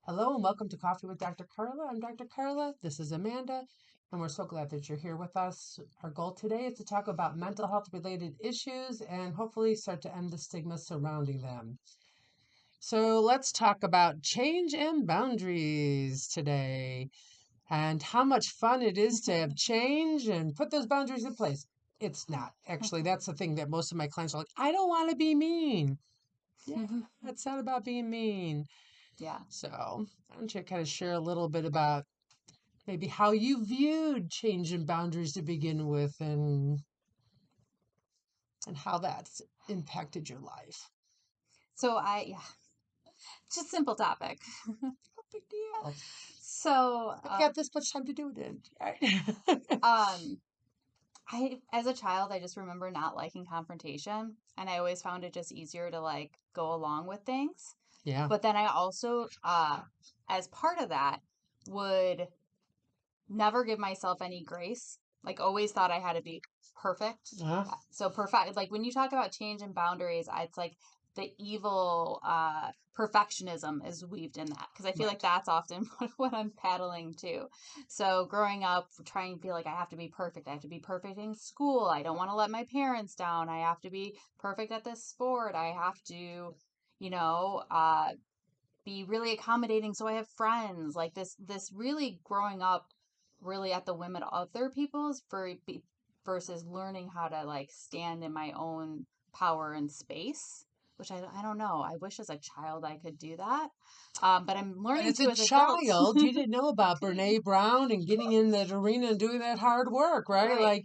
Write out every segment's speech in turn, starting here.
Hello and welcome to Coffee with Dr. Carla. I'm Dr. Carla. This is Amanda, and we're so glad that you're here with us. Our goal today is to talk about mental health related issues and hopefully start to end the stigma surrounding them. So let's talk about change and boundaries today and how much fun it is to have change and put those boundaries in place. It's not. Actually, that's the thing that most of my clients are like, I don't want to be mean. Yeah, it's not about being mean. Yeah. So, why don't you kind of share a little bit about maybe how you viewed change and boundaries to begin with and how that's impacted your life? Yeah, just simple topic. No big deal. So, We got this much time to do it in. um, as a child, I just remember not liking confrontation, and I always found it just easier to like go along with things. Yeah. But then I also, as part of that, would never give myself any grace. Like always thought I had to be perfect. Uh, So perfect, like when you talk about change and boundaries, it's like the evil perfectionism is weaved in that because I feel like right. that's often what I'm paddling to. So growing up, trying to feel like I have to be perfect. I have to be perfect in school. I don't want to let my parents down. I have to be perfect at this sport. I have to, you know, be really accommodating so I have friends. Like this really growing up really at the whim of other people's versus learning how to like stand in my own power and space, which I don't know. I wish as a child I could do that. But I'm But learning as to a as adults. child, you didn't know about Brene Brown and getting in that arena and doing that hard work, right? Right.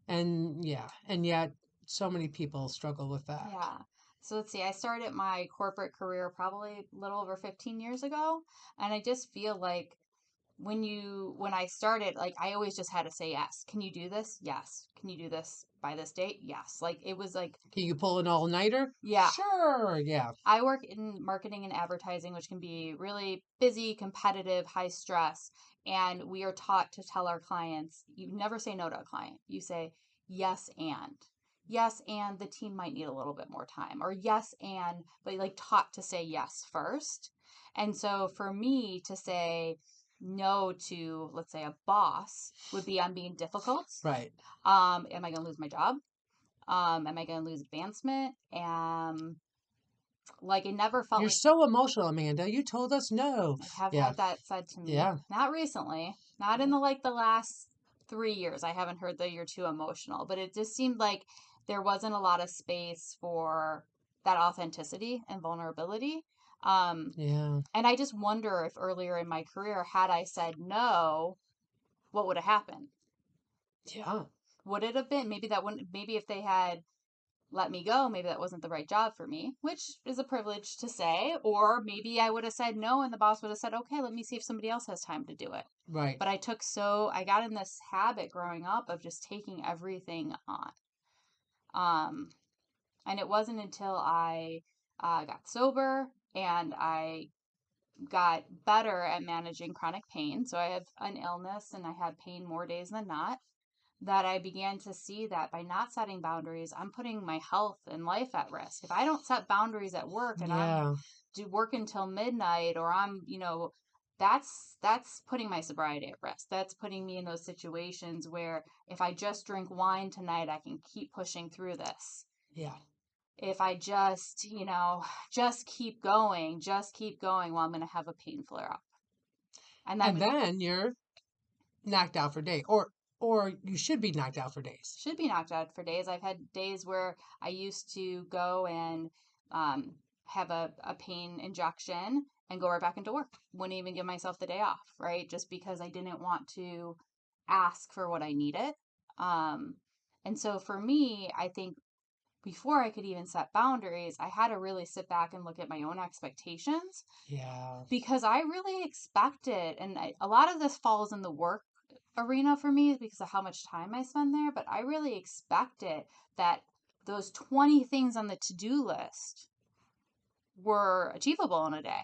And yet so many people struggle with that. Yeah. So let's see. I started my corporate career probably a little over 15 years ago, and I just feel like when I started, like I always just had to say yes. Can you do this? Yes. Can you do this by this date? Yes. Like it was like, Can you pull an all-nighter? yeah. Sure, yeah. I work in marketing and advertising, which can be really busy, competitive, high stress. And we are taught to tell our clients, you never say no to a client. You say yes and. Yes, and the team might need a little bit more time. Or yes, and, but like taught to say yes first. And so for me to say no to, let's say, a boss would be I'm being difficult. Right. Am I going to lose my job? Am I going to lose advancement? Like it never felt You're like so emotional, Amanda. You told us no. I have Yeah. had that said to me. Yeah. Not recently, not in the last 3 years. I haven't heard that you're too emotional, but it just seemed like there wasn't a lot of space for that authenticity and vulnerability. Um, Yeah. and I just wonder if earlier in my career, had I said no, what would have happened? Yeah. Would it have been maybe that wouldn't maybe if they had let me go, maybe that wasn't the right job for me, which is a privilege to say. Or maybe I would have said no and the boss would have said, okay, let me see if somebody else has time to do it. Right. But I got in this habit growing up of just taking everything on. Um, and it wasn't until I got sober and I got better at managing chronic pain. So I have an illness and I have pain more days than not that I began to see that by not setting boundaries, I'm putting my health and life at risk. If I don't set boundaries at work and I'm Yeah. do work until midnight or that's putting my sobriety at risk. That's putting me in those situations where if I just drink wine tonight, I can keep pushing through this. Yeah. If I just keep going, well, I'm going to have a pain flare up. And that And was then you're knocked out for days. Or you should be knocked out for days. should be knocked out for days. I've had days where I used to go and um, have a pain injection and go right back into work. Wouldn't even give myself the day off, right? Just because I didn't want to ask for what I needed. Um, and so for me, I think before I could even set boundaries, I had to really sit back and look at my own expectations Yeah. because I really expected, and a lot of this falls in the work arena for me because of how much time I spend there, but I really expected that those 20 things on the to-do list were achievable in a day.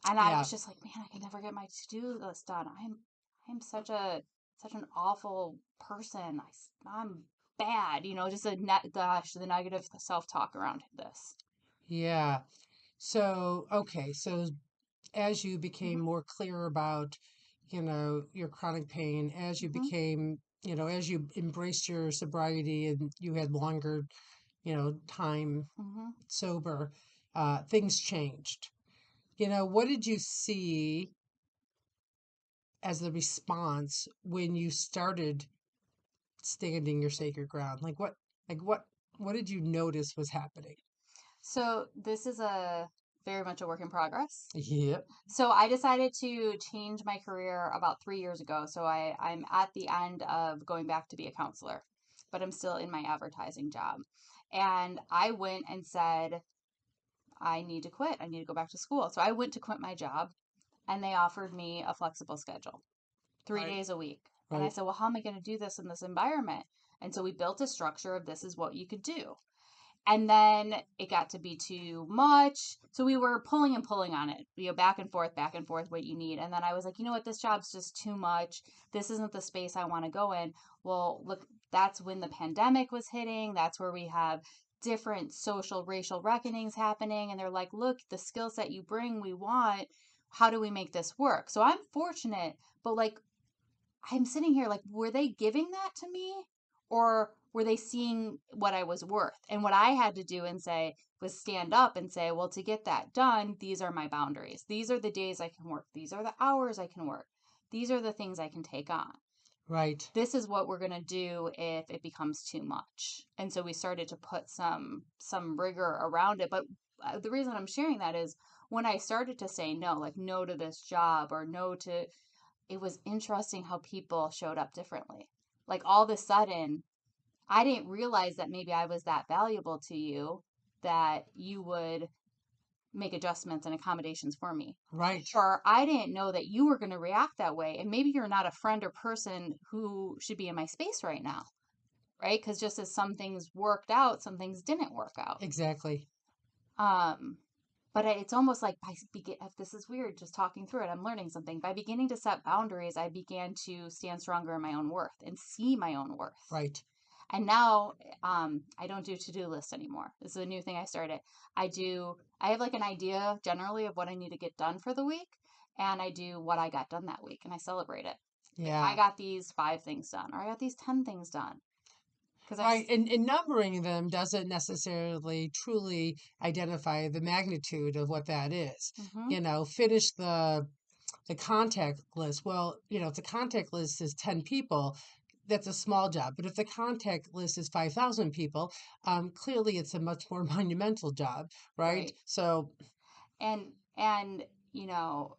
And I Yeah. was just like, man, I can never get my to-do list done. I'm such an awful person. I'm bad, just the negative self-talk around this. Yeah. So, okay. So as you became hmm more clear about, your chronic pain, as you hmm became, as you embraced your sobriety and you had longer, time hmm sober, things changed. What did you see as the response when you started standing your sacred ground? Like what did you notice was happening? So this is a very much a work in progress. Yep. So I decided to change my career about 3 years ago. So I'm at the end of going back to be a counselor, but I'm still in my advertising job. And I went and said, I need to quit. I need to go back to school. So I went to quit my job and they offered me a flexible schedule, three Right. days a week. And I Right. said, well, how am I going to do this in this environment? And so we built a structure of this is what you could do. And then it got to be too much. So we were pulling and pulling on it, back and forth, what you need. And then I was like, you know what, this job's just too much. This isn't the space I want to go in. Well, look, that's when the pandemic was hitting. That's where we have different social, racial reckonings happening. And they're like, look, the skill set you bring, we want. How do we make this work? So I'm fortunate, but like, I'm sitting here like, were they giving that to me or were they seeing what I was worth? And what I had to do and say was stand up and say, well, to get that done, these are my boundaries. These are the days I can work. These are the hours I can work. These are the things I can take on. Right. This is what we're going to do if it becomes too much. And so we started to put some rigor around it. But the reason I'm sharing that is when I started to say no, like no to this job or no to, it was interesting how people showed up differently. Like all of a sudden, I didn't realize that maybe I was that valuable to you that you would make adjustments and accommodations for me. Right. Or I didn't know that you were going to react that way. And maybe you're not a friend or person who should be in my space right now, right? Because just as some things worked out, some things didn't work out. Exactly. Um, but it's almost like if this is weird, just talking through it, I'm learning something. By beginning to set boundaries, I began to stand stronger in my own worth and see my own worth. Right. And now I don't do to-do lists anymore. This is a new thing I started. I have like an idea generally of what I need to get done for the week, and I do what I got done that week, and I celebrate it. Like I Yeah. got these 5 things done, or I got these 10 things done. Because Right. And numbering them doesn't necessarily truly identify the magnitude of what that is. mm-hmm, Finish the contact list. Well, if the contact list is 10 people, that's a small job. But if the contact list is 5,000 people, clearly it's a much more monumental job, right? right. So, And you know,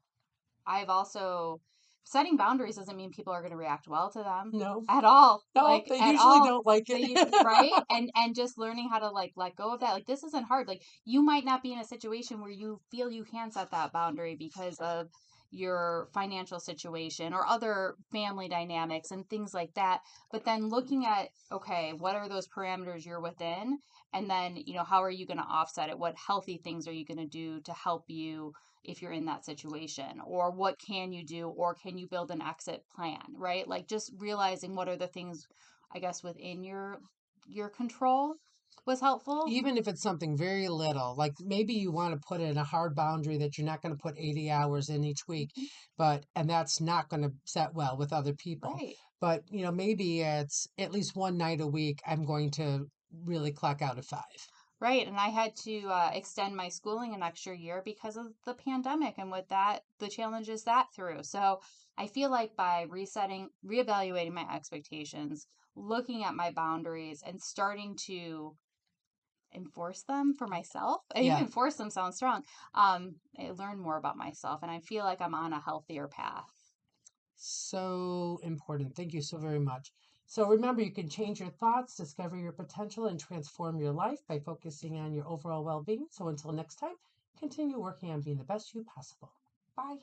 I've also setting boundaries doesn't mean people are going to react well to them no, at all. no, Like they at usually all. don't like They it. usually right and just learning how to like let go of that. Like this isn't hard. Like you might not be in a situation where you feel you can set that boundary because of your financial situation or other family dynamics and things like that. But then looking at, okay, what are those parameters you're within? And then, how are you going to offset it? What healthy things are you going to do to help you if you're in that situation? Or what can you do? Or can you build an exit plan, right? Like just realizing what are the things, I guess, within your control was helpful. Even if it's something very little, like maybe you want to put in a hard boundary that you're not going to put 80 hours in each week, Mhm. and that's not going to set well with other people. Right. But, maybe it's at least one night a week I'm going to really clock out at 5. Right. And I had to extend my schooling an extra year because of the pandemic and with that, the challenges that threw. So I feel like by reevaluating my expectations, looking at my boundaries and starting to enforce them for myself, and even Yeah. enforce them sounds strong. I learned more about myself and I feel like I'm on a healthier path. So important. Thank you so very much. So remember, you can change your thoughts, discover your potential, and transform your life by focusing on your overall well being. So until next time, continue working on being the best you possible. Bye.